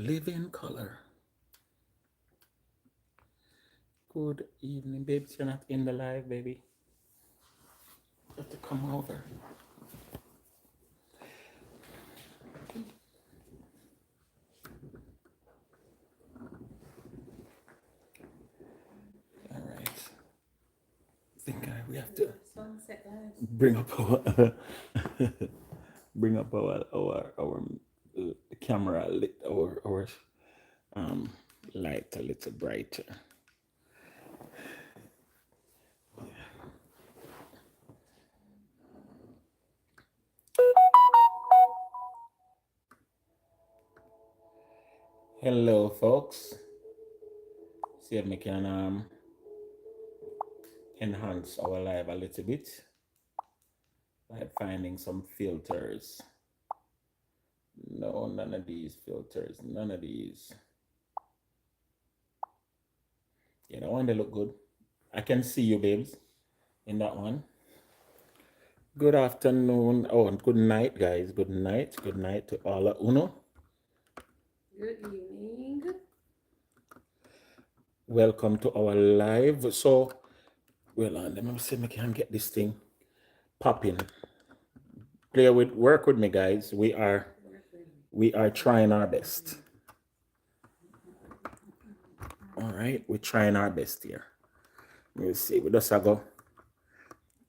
Live in color. Good evening, babes. You're not in the live, baby. You have to come over. All right. I think we have to bring up our bring up our camera lit our light a little brighter. Hello, folks. See if we can enhance our live a little bit by finding some filters. No, none of these filters. None of these. Yeah, that one they look good. I can see you, babes, in that one. Good afternoon. Oh, and good night, guys. Good night. Good night to all of Uno. Good evening. Welcome to our live. So, well, let me see if I can get this thing popping. Work with me, guys. We are trying our best. All right, we're trying our best here. We'll see. We just go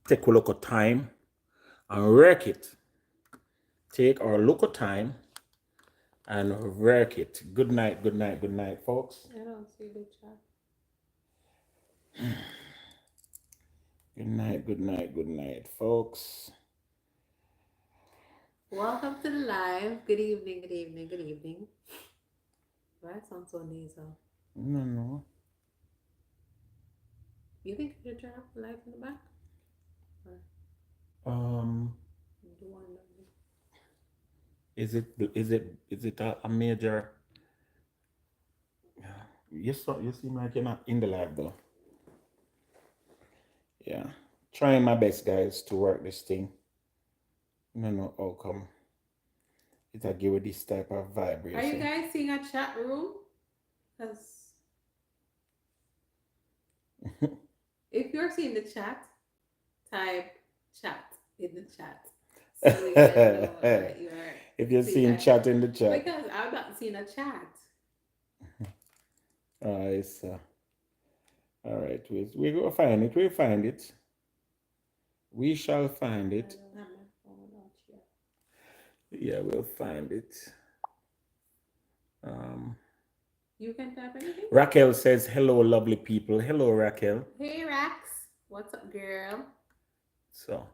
take a look at time and work it. Take our look at time and work it. Good night, good night, good night, folks. I don't see the chat. Good night, good night, good night, folks. Welcome to the live. Good evening, good evening, good evening. Why it sounds so nasal? No. You think you should turn off the light in the back? Is it a major? You seem like you're not in the live though. Yeah, trying my best, guys, to work this thing. No outcome. It'll give it this type of vibration. Are you guys seeing a chat room? Because if you're seeing the chat, type chat in the chat. So we can know that you are. If you're seeing chat in the chat. Because I'm not seeing a chat. All right, we will find it. We'll find it. We shall find it. I don't have my phone out here. Yeah, we'll find it. You can type anything? Raquel says, hello, lovely people. Hello, Raquel. Hey, Rax. What's up, girl? So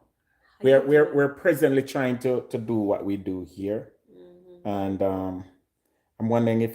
we're presently trying to do what we do here. And I'm wondering if